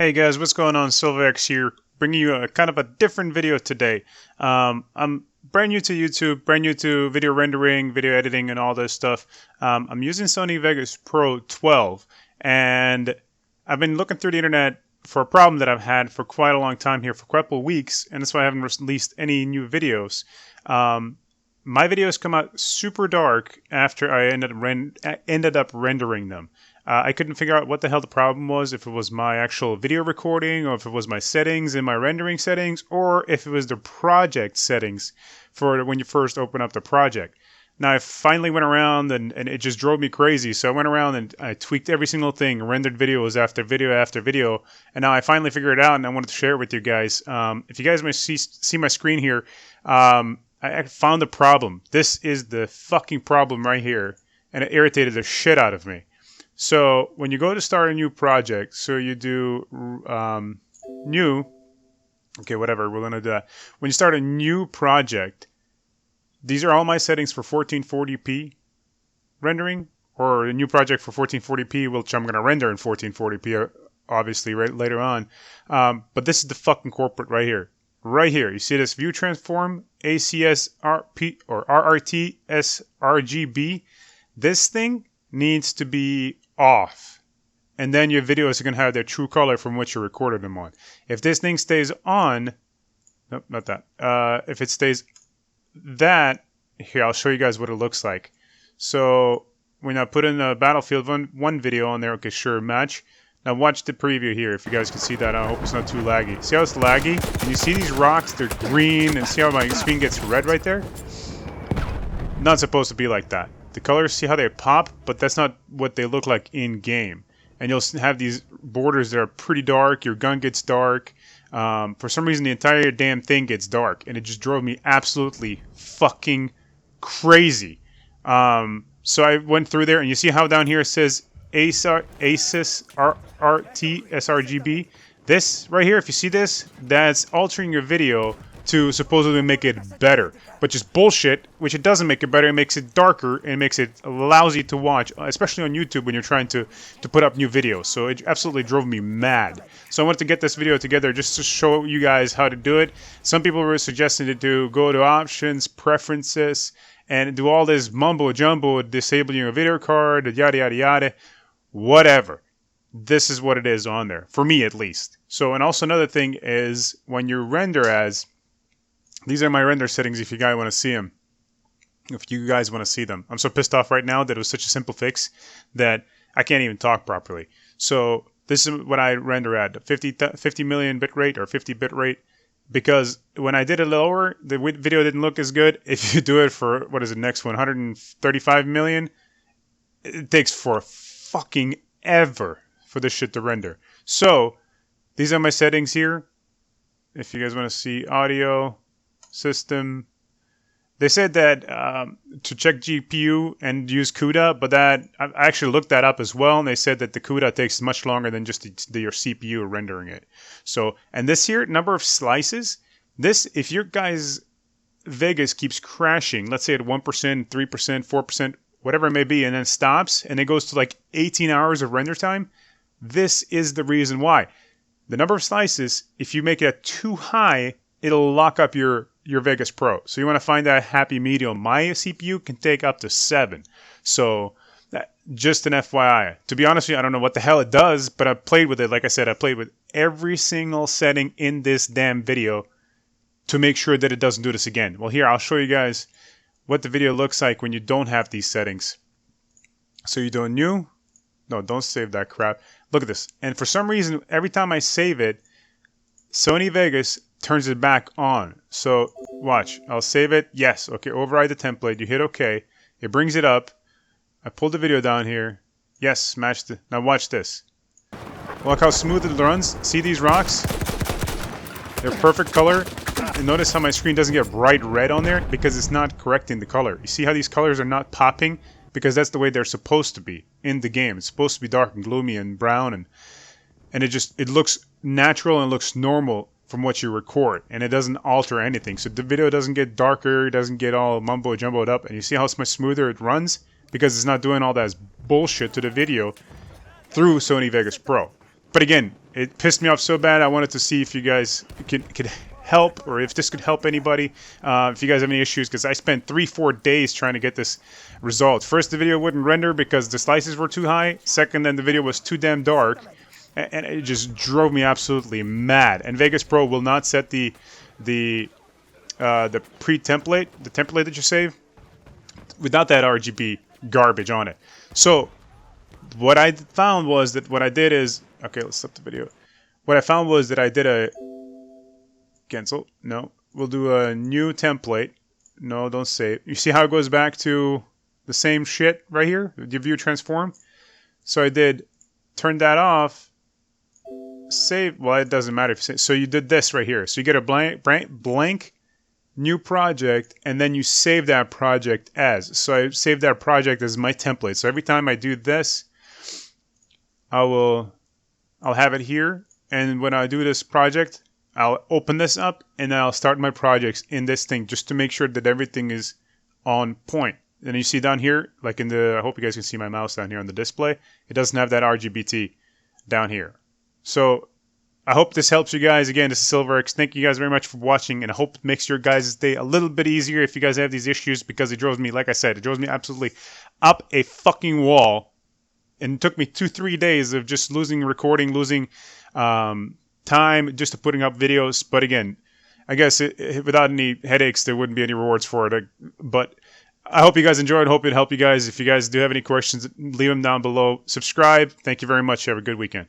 Hey guys, what's going on? Silverx here, bringing you a kind of a different video today. I'm brand new to YouTube, brand new to video rendering, video editing, and all this stuff. I'm using Sony Vegas Pro 12, and I've been looking through the internet for a problem that I've had for quite a long time here, for quite a couple of weeks, and that's why I haven't released any new videos. My videos come out super dark after I ended up rendering them. I couldn't figure out what the hell the problem was, if it was my actual video recording, or if it was my settings in my rendering settings, or if it was the project settings for when you first open up the project. Now, I finally went around and it just drove me crazy. So I went around and I tweaked every single thing, rendered videos after video after video, and now I finally figured it out, and I wanted to share it with you guys. If you guys may see my screen here, I found the problem. This is the fucking problem right here, and it irritated the shit out of me. So when you go to start a new project, so you do new, okay, whatever, we're going to do that. When you start a new project, these are all my settings for 1440p rendering, or a new project for 1440p, which I'm going to render in 1440p, obviously, right later on. But this is the fucking corporate right here. Right here, you see this view transform, ACSRP or RRT sRGB. This thing needs to be off, and then your videos are going to have their true color from what you recorded them on. If this thing stays on, nope, not that. If it stays that, here, I'll show you guys what it looks like. So when I put in the Battlefield 1 video on there, okay, sure, match. Now watch the preview here, if you guys can see that. I hope it's not too laggy. See how it's laggy? And you see these rocks, they're green, and see how my screen gets red right there? Not supposed to be like that. The colors, see how they pop? But that's not what they look like in-game. And you'll have these borders that are pretty dark, your gun gets dark. For some reason, the entire damn thing gets dark, and it just drove me absolutely fucking crazy. So I went through there, and you see how down here it says ACES RRT sRGB. This right here, if you see this, that's altering your video to supposedly make it better, but just bullshit, which it doesn't make it better. It makes it darker and makes it lousy to watch, especially on YouTube when you're trying to put up new videos. So it absolutely drove me mad. So I wanted to get this video together just to show you guys how to do it. Some people were suggesting to go to options, preferences, and do all this mumbo jumbo, disabling your video card, yada yada yada, whatever. This is what it is on there, for me at least. So, and also another thing is when you render as, these are my render settings if you guys want to see them. If you guys want to see them. I'm so pissed off right now that it was such a simple fix that I can't even talk properly. So this is what I render at, 50 million bit rate or 50 bit rate. Because when I did it lower, the video didn't look as good. If you do it for, what is the next one, 135 million, it takes for fucking ever for this shit to render. So these are my settings here. If you guys want to see audio, system, they said that to check GPU and use CUDA, but that I actually looked that up as well, and they said that the CUDA takes much longer than just your CPU rendering it. So, and this here, number of slices, this, if your guys' Vegas keeps crashing, let's say at 1%, 3%, 4%, whatever it may be, and then stops, and it goes to like 18 hours of render time, this is the reason why. The number of slices, if you make it too high, it'll lock up your Vegas Pro. So you want to find that happy medium. My CPU can take up to 7. So just an FYI. To be honest with you, I don't know what the hell it does, but I've played with it. Like I said, I played with every single setting in this damn video to make sure that it doesn't do this again. Well, here, I'll show you guys what the video looks like when you don't have these settings. So you're doing new. No, don't save that crap. Look at this. And for some reason, every time I save it, Sony Vegas turns it back on. So watch, I'll save it. Yes, okay, override the template. You hit OK. It brings it up. I pulled the video down here. Yes, match the. Now watch this. Look how smooth it runs. See these rocks? They're perfect color. And notice how my screen doesn't get bright red on there because it's not correcting the color. You see how these colors are not popping? Because that's the way they're supposed to be in the game. It's supposed to be dark and gloomy and brown, and it looks natural and looks normal from what you record, and it doesn't alter anything. So the video doesn't get darker, it doesn't get all mumbo jumboed up, and you see how much smoother it runs because it's not doing all that bullshit to the video through Sony Vegas Pro. But again, it pissed me off so bad. I wanted to see if you guys could help, or if this could help anybody. If you guys have any issues, because I spent 3-4 days trying to get this resolved. First, the video wouldn't render because the slices were too high. Second, then the video was too damn dark, and it just drove me absolutely mad. And Vegas Pro will not set the pre-template, the template that you save, without that RGB garbage on it. So what I found was that what I did is, okay, let's stop the video. What I found was that I did a cancel. No, we'll do a new template. No, don't save. You see how it goes back to the same shit right here? The view transform. So I did turn that off. Save. Well, it doesn't matter if you save. So you did this right here. So you get a blank new project, and then you save that project as. So I saved that project as my template. So every time I do this, I'll have it here, and when I do this project, I'll open this up, and then I'll start my projects in this thing just to make sure that everything is on point. And you see down here, like in the, I hope you guys can see my mouse down here on the display, it doesn't have that RGBT down here. So I hope this helps you guys. Again, this is SilverX. Thank you guys very much for watching, and I hope it makes your guys' day a little bit easier if you guys have these issues, because it drove me, like I said, it drove me absolutely up a fucking wall. And it took me 2-3 days of just losing recording, losing time just to putting up videos. But again, I guess without any headaches, there wouldn't be any rewards for it. But I hope you guys enjoyed. Hope it helped you guys. If you guys do have any questions, leave them down below. Subscribe. Thank you very much. Have a good weekend.